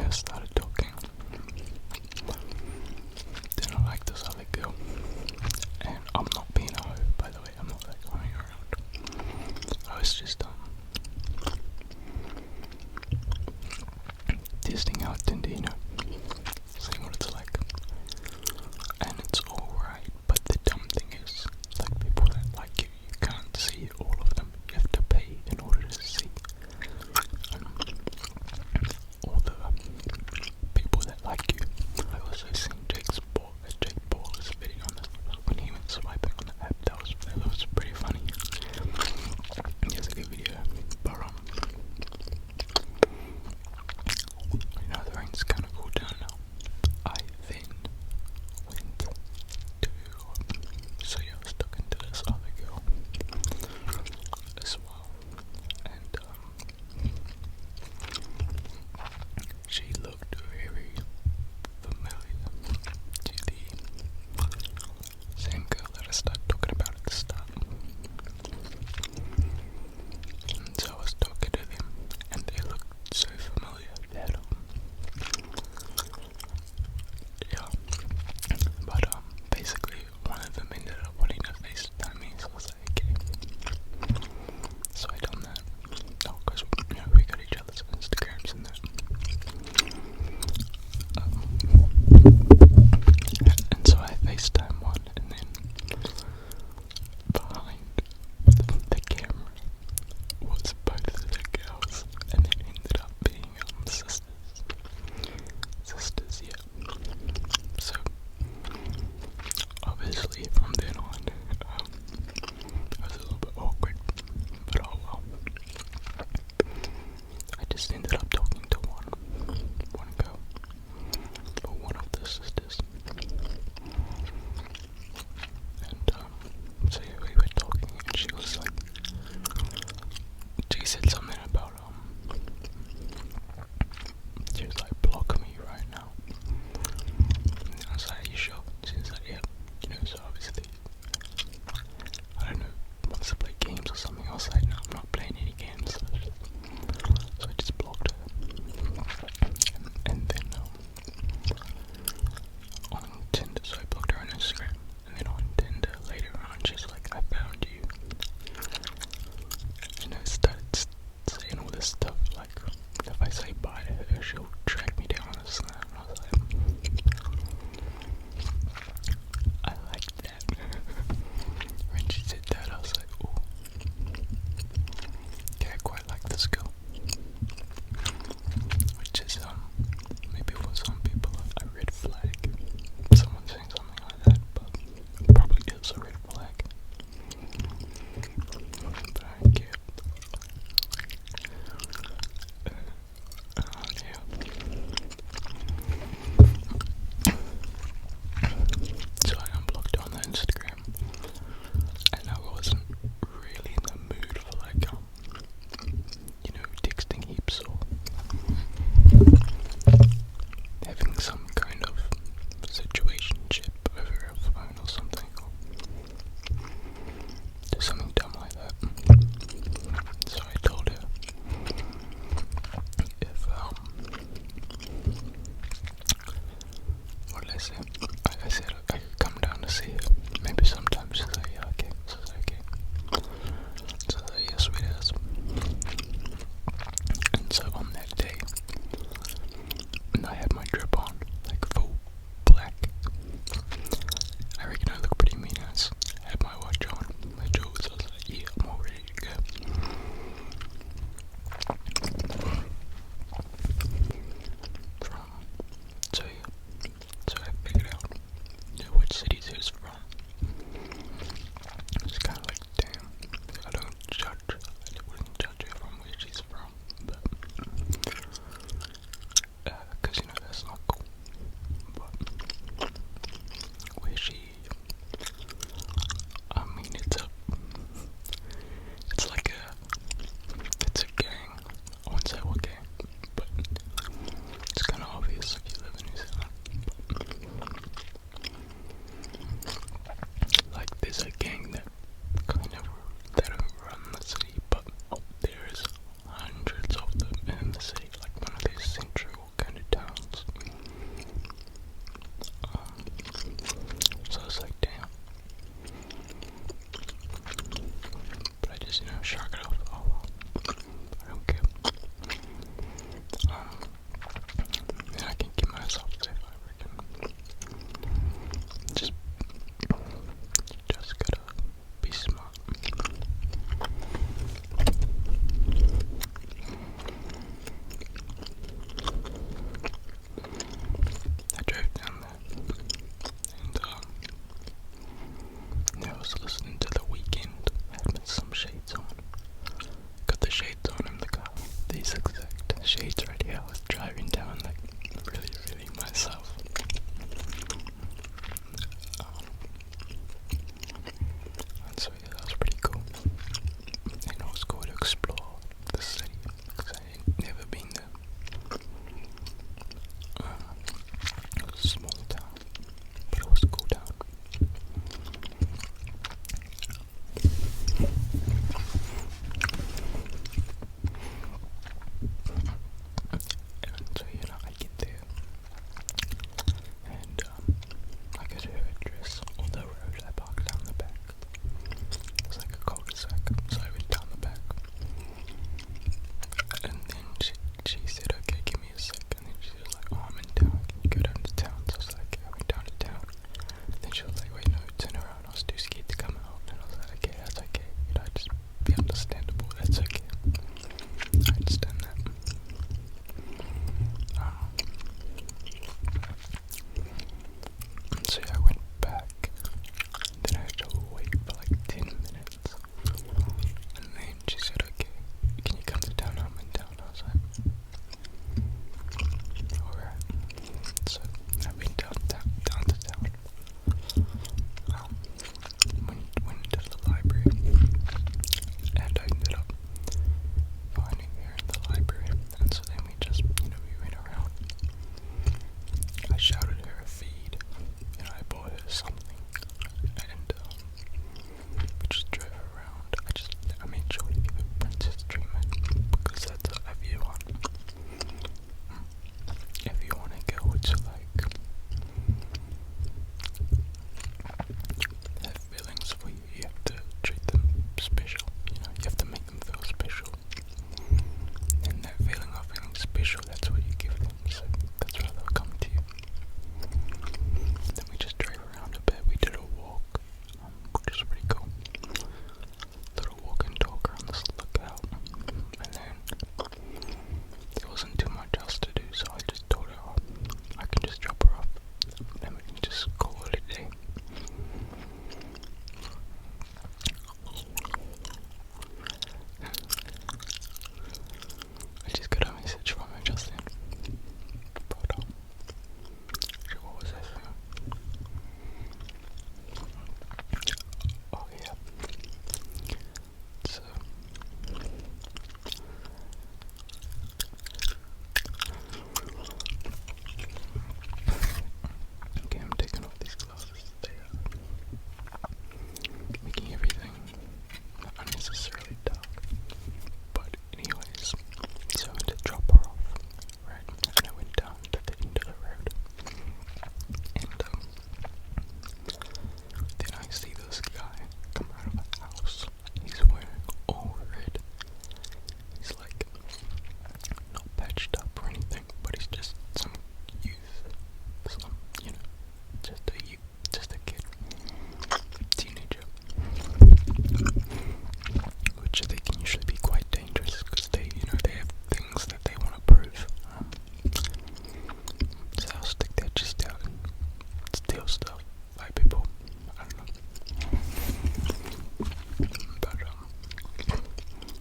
I started talking. Then I liked this other girl. And I'm not being a hoe, by the way. I'm not like hoeing around. I was just testing out Tinder, seeing what it's like. And it's alright, but the dumb thing is, like, people that like you, you can't see all of them. You have to pay in order to see all the people that like you. I also seen Jake Paul's video on this when he went swiping on the app. That was pretty funny. It's a good video, but the rain's kind of cooled down now. I then went to, I was talking to this other girl as well, and she looked very familiar to the same girl that I started talking about at the start. And so I was talking to them, and they looked so familiar that but basically one of them ended up wanting to FaceTime me, so I was like, okay. So I done that. Oh, because we got each other's Instagrams and that. And so I FaceTime one, and then behind the camera was both of the girls, and it ended up being sisters. Sisters, yeah. So obviously from then on, it was a little bit awkward, but oh well. I just ended up talking to one girl, or one of the sisters, and so yeah, we were talking, and she was like, she said something about she was like, block me right now. And I was like, are you sure? She was like, yeah. So obviously, I don't know, wants to play games or something. I was like, no, I'm not playing any games. So I just blocked her. And then on Tinder, so I blocked her on Instagram. And then on Tinder later on, she's like, I found you. And I started saying all this stuff, like, if I say bye to her, she'll track yeah, I was driving down like really feeling myself. And so yeah, that was pretty cool. And it was cool to explore the city because I had never been there. It was a small town, but it was a cool town. And so I get there, and I go to her address on the road. I park down the back. It's like a cul-de-sac, so I went down the back. And then she said, okay, give me a sec. And then she was like, oh, I'm in town. Can you go down to town? So I was like, yeah, I went down to town. Then she was like, wait, no, turn around. I was too scared to come out. And I was like, okay, that's okay. Just be understandable. That's okay. I understand that. So yeah, I went back. Then I had to wait for like 10 minutes. And then she said, okay, can you come to town? I'm in town. I was like, alright. So I went down to town. Went into the library. And I ended up finding her in the library. And so then we just, we went around. I shouted her a feed. I bought her something. And we just drove around. I made sure to give her princess treatment because that's what everyone. If you want to go to like have feelings for you, you have to treat them special. You have to make them feel special. And that feeling of feeling special, that's what you give them. So that's why they'll come to you. Then we just drove around a bit. We did a walk, which was pretty cool. Little walk and talk around this lookout. And then there wasn't too much else to do, so I just told her, oh, I can just drop her off. Then we can just call it a day. I just got a message from her just then. But, what was I saying? Oh, yeah. So, okay, I'm taking off these glasses. They are making everything unnecessarily dark. But anyways, so I went to drop her off, right? And I went down to the end of the road. And then I see this guy come out of a house. He's wearing all red. He's like not patched up or anything, but he's just some youth. Just a youth, just a kid. Teenager. Which they can usually be quite dangerous because they have things that they want to prove. So they'll stick their chest out and steal stuff by people. I don't know. But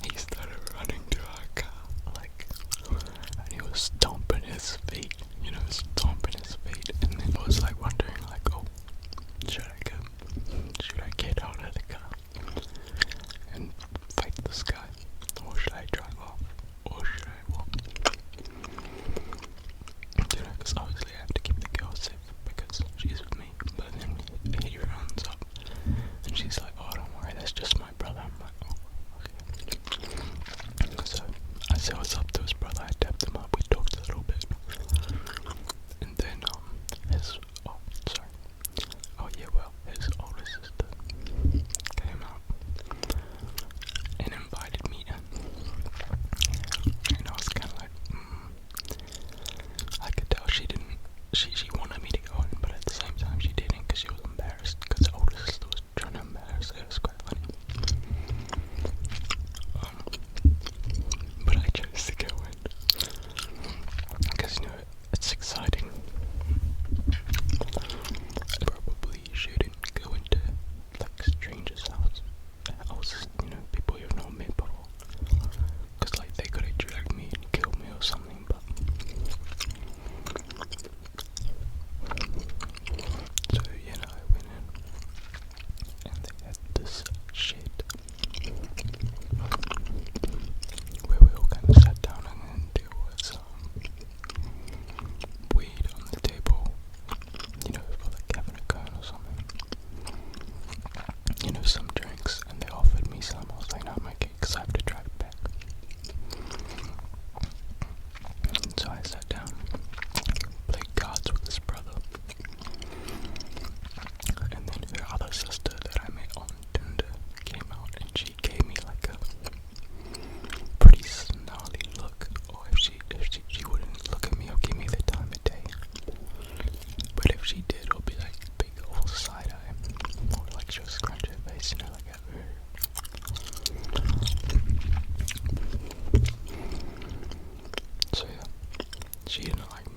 he started running to our car, and he was stomping his feet, and then I was like wondering, oh, should I get out of the car and fight this guy, or should I drive off, or should I walk? Because obviously I have to keep the girl safe because she's with me. But then he runs up, and she's like, oh, don't worry, that's just my brother. I'm like, oh, okay. So I said what's up to his brother. I tapped him up. We talked a little bit, and then oh, yeah, well, She didn't like